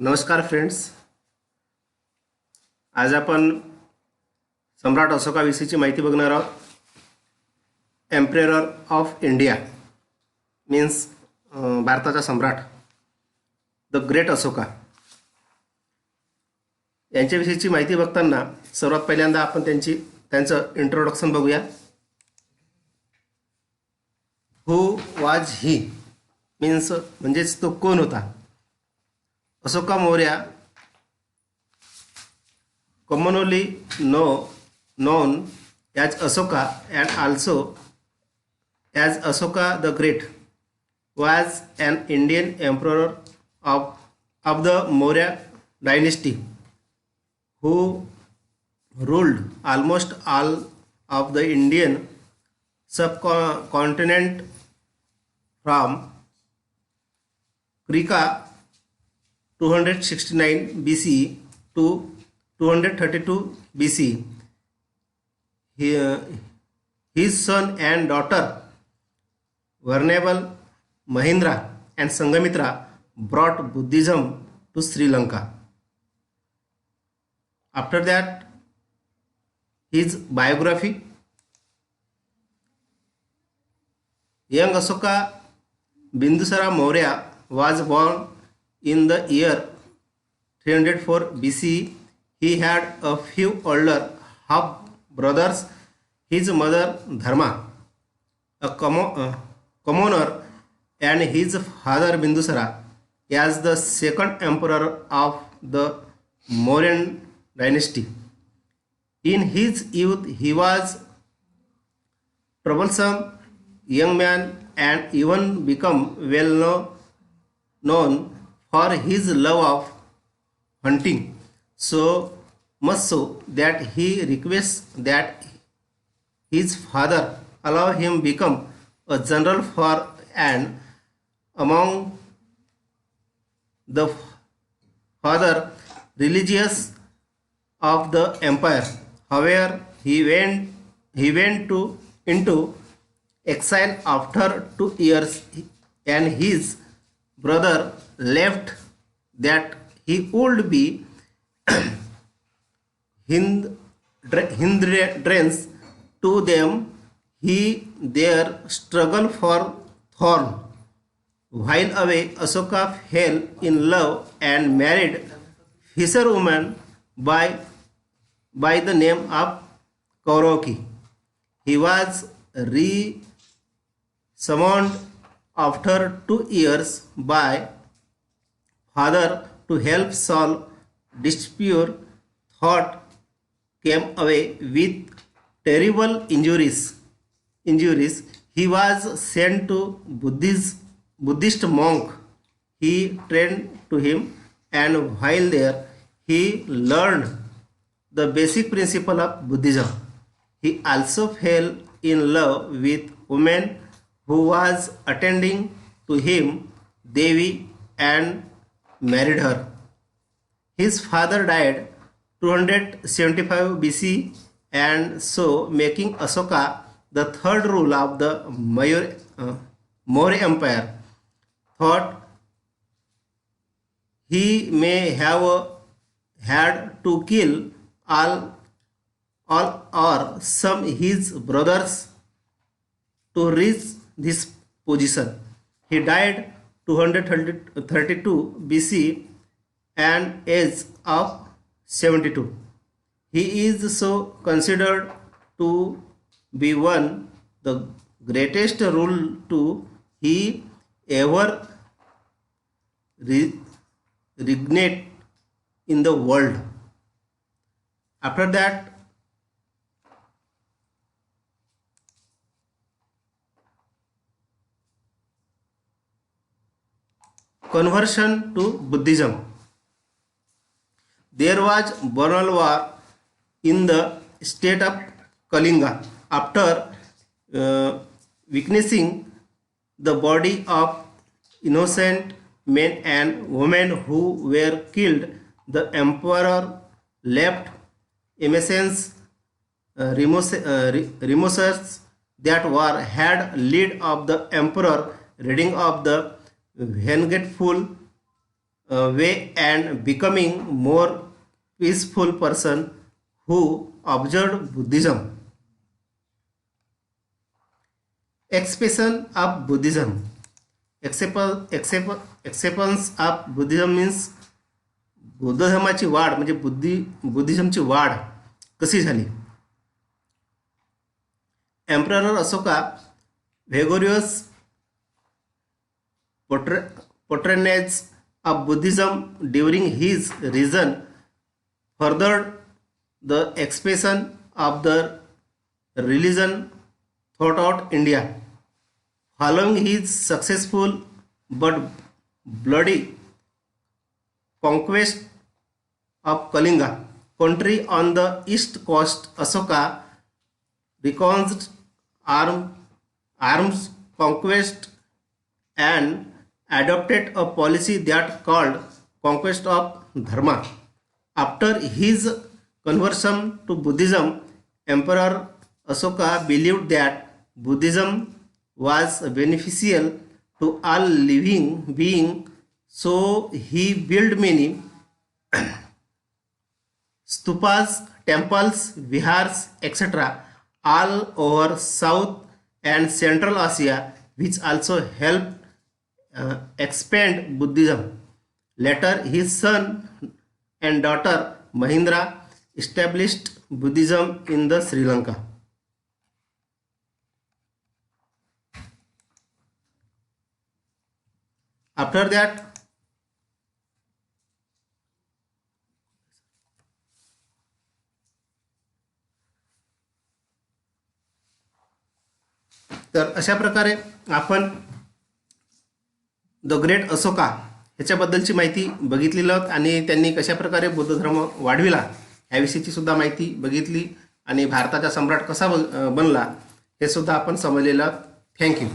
नमस्कार फ्रेंड्स. आज आपण सम्राट अशोकाविषयीची माहिती बघणार आहोत. एम्परर ऑफ इंडिया मीन्स भारताचा सम्राट द ग्रेट अशोका यांच्याविषयीची माहिती बघताना सर्वात पहिल्यांदा आपण त्यांचं इंट्रोडक्शन बघूया. हू वाज ही मीन्स म्हणजेच तो कोण होता. Ashoka Maurya commonly known as Ashoka and also as Ashoka the Great, was an Indian emperor of the Maurya dynasty who ruled almost all of the Indian subcontinent from Krika 269 BC to 232 BC. His son and daughter Varnable, Mahindra and Sangamitra brought Buddhism to Sri Lanka. After that, his biography. Young Ashoka Bindusara Maurya was born in the year 304 BC. He had a few older half brothers. His mother Dharma, a commoner, and his father Bindusara as the second emperor of the Mauryan dynasty. In his youth, he was troublesome young man and even become well known for his love of hunting, so much so that he requests that his father allow him become a general for and among the father religious of the empire. However, he went into exile after 2 years, and his brother left that he would be hindrance to them. He there struggled for throne. While away, Ashoka fell in love and married fisherwoman by the name of Kauraki. He was re-summoned after 2 years by father to help solve dispute. Thought came away with terrible injuries. He was sent to Buddhist monk. He trained to him, and while there he learned the basic principle of Buddhism. He also fell in love with woman who was attending to him, Devi, and married her. His father died 275 BC, and so making Ashoka the third ruler of the Maurya Empire. Thought he may have had to kill all or some his brothers to reach this position. He died 232 BC and age of 72. He is so considered to be one the greatest ruler to he ever regnate in the world. After that, conversion to Buddhism. There was Bornal war in the state of Kalinga. After witnessing the body of innocent men and women who were killed, the emperor left emissions remorses that were had lead of the emperor reading of the vengeful way and becoming more peaceful person who observed Buddhism. Expression of Buddhism. Acceptance of Buddhism means Buddha धर्माची वाढ म्हणजे बुद्धिझमची वाढ कशी झाली. Emperor Ashoka vigorous patronage of Buddhism during his reign furthered the expansion of the religion throughout India. Following his successful but bloody conquest of Kalinga country on the east coast, Ashoka renounced arms conquest and adopted a policy that called conquest of dharma. After his conversion to Buddhism, Emperor Ashoka believed that Buddhism was beneficial to all living beings, so he built many stupas, temples, vihars, etc. all over South and Central Asia, which also helped expand Buddhism. Later, his son and daughter Mahindra established Buddhism in the Sri Lanka. After that, तर अशा प्रकारे आपण the great Ashoka ह्याच्याबद्दलची माहिती बघितलेली आहोत आणि त्यांनी कशा प्रकारे बौद्ध धर्म वाढविला ह्याविषयीची सुद्धा माहिती बघितली आणि भारताचा सम्राट कसा बनला हे सुद्धा आपण समजलेलं. थँक्यू.